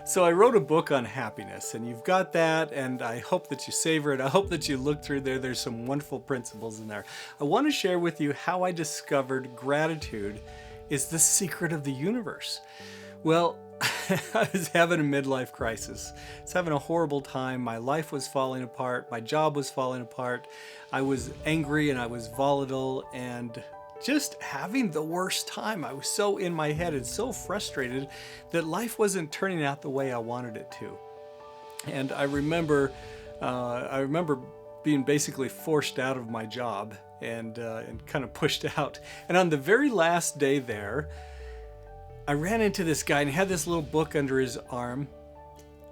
So I wrote a book on happiness, and you've got that, and I hope that you savor it. I hope that you look through there. There's some wonderful principles in there. I want to share with you how I discovered gratitude is the secret of the universe. Well, I was having a midlife crisis. I was having a horrible time. My life was falling apart. My job was falling apart. I was angry and I was volatile and just having the worst time. I was so in my head and so frustrated that life wasn't turning out the way I wanted it to. And I remember being basically forced out of my job and kind of pushed out. And on the very last day there, I ran into this guy and he had this little book under his arm,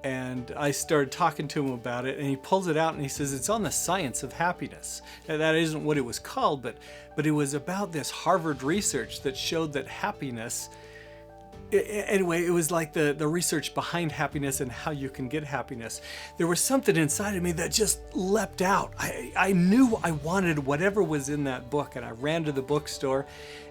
and I started talking to him about it, and he pulls it out and he says, it's on the science of happiness. Now, that isn't what it was called, but it was about this Harvard research that showed that happiness, anyway, it was like the research behind happiness and how you can get happiness. There was something inside of me that just leapt out. I knew I wanted whatever was in that book, and I ran to the bookstore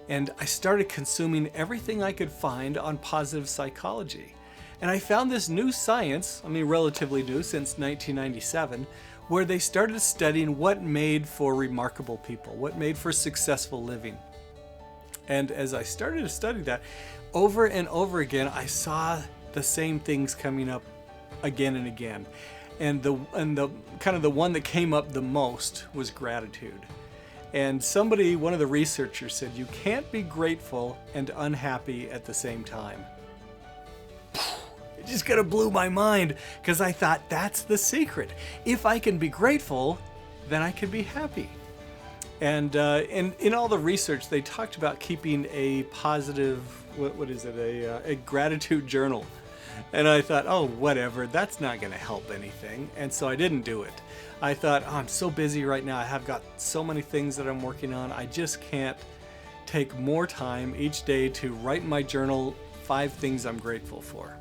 and I started consuming everything I could find on positive psychology. And I found this new science, relatively new since 1997, where they started studying what made for remarkable people, what made for successful living. And as I started to study that, over and over again, I saw the same things coming up again and again. And the kind of the one that came up the most was gratitude. And one of the researchers said, you can't be grateful and unhappy at the same time. It just kind of blew my mind, because I thought that's the secret. If I can be grateful, then I can be happy. And in all the research, they talked about keeping a positive, a gratitude journal. And I thought, oh, whatever, that's not going to help anything. And so I didn't do it. I thought, oh, I'm so busy right now. I have got so many things that I'm working on. I just can't take more time each day to write in my journal 5 things I'm grateful for.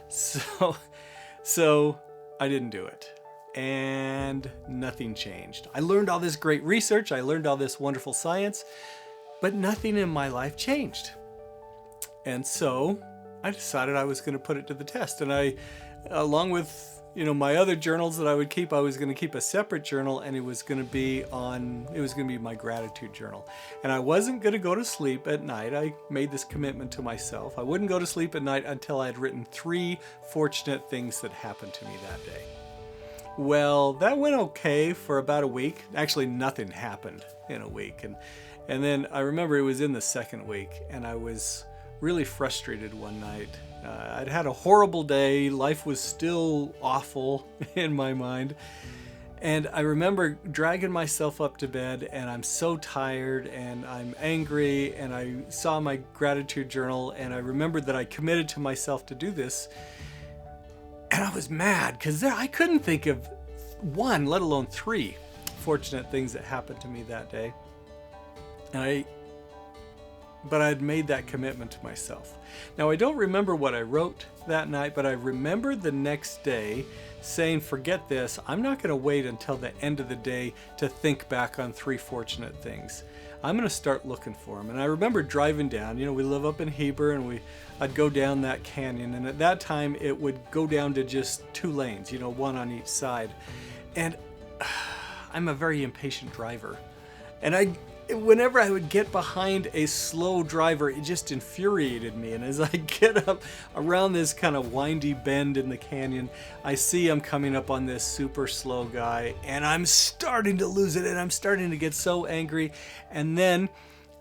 So I didn't do it. And nothing changed. I learned all this great research. I learned all this wonderful science, but nothing in my life changed. And so I decided I was going to put it to the test. And I, along with my other journals that I would keep, I was going to keep a separate journal, and it was going to be my gratitude journal. And I wasn't going to go to sleep at night. I made this commitment to myself. I wouldn't go to sleep at night until I had written 3 fortunate things that happened to me that day. Well, that went okay for about a week. Actually, nothing happened in a week. And then I remember it was in the second week, and I was really frustrated one night. I'd had a horrible day. Life was still awful in my mind. And I remember dragging myself up to bed, and I'm so tired and I'm angry, and I saw my gratitude journal, and I remembered that I committed to myself to do this. And I was mad because I couldn't think of 1, let alone 3 fortunate things that happened to me that day. But I'd made that commitment to myself. Now, I don't remember what I wrote that night, but I remember the next day saying, forget this, I'm not going to wait until the end of the day to think back on 3 fortunate things. I'm going to start looking for them. And I remember driving down, we live up in Heber, and I'd go down that canyon. And at that time, it would go down to just 2 lanes, 1 on each side. And I'm a very impatient driver. And whenever I would get behind a slow driver, it just infuriated me. And as I get up around this kind of windy bend in the canyon, I see him coming up on this super slow guy, and I'm starting to lose it, and I'm starting to get so angry. And then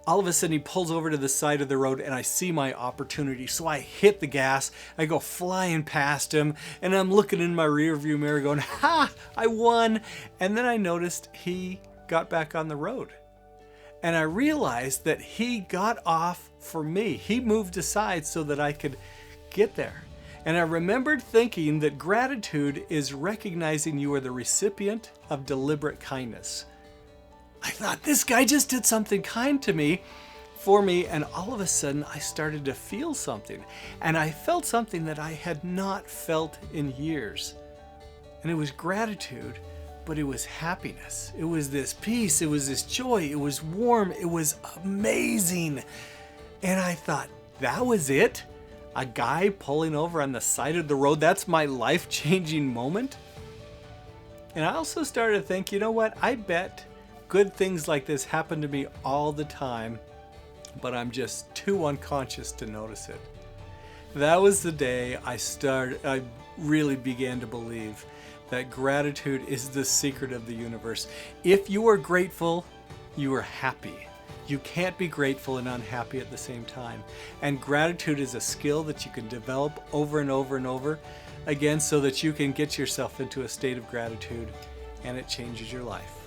all of a sudden he pulls over to the side of the road, and I see my opportunity. So I hit the gas, I go flying past him, and I'm looking in my rearview mirror going, ha, I won. And then I noticed he got back on the road. And I realized that he got off for me. He moved aside so that I could get there. And I remembered thinking that gratitude is recognizing you are the recipient of deliberate kindness. I thought, this guy just did something kind to me, for me, and all of a sudden I started to feel something. And I felt something that I had not felt in years. And it was gratitude. But it was happiness. It was this peace. It was this joy. It was warm. It was amazing. And I thought, that was it? a guy pulling over on the side of the road, that's my life-changing moment. And I also started to think, you know what? I bet good things like this happen to me all the time, but I'm just too unconscious to notice it. That was the day I really began to believe that gratitude is the secret of the universe. If you are grateful, you are happy. You can't be grateful and unhappy at the same time. And gratitude is a skill that you can develop over and over and over again so that you can get yourself into a state of gratitude and it changes your life.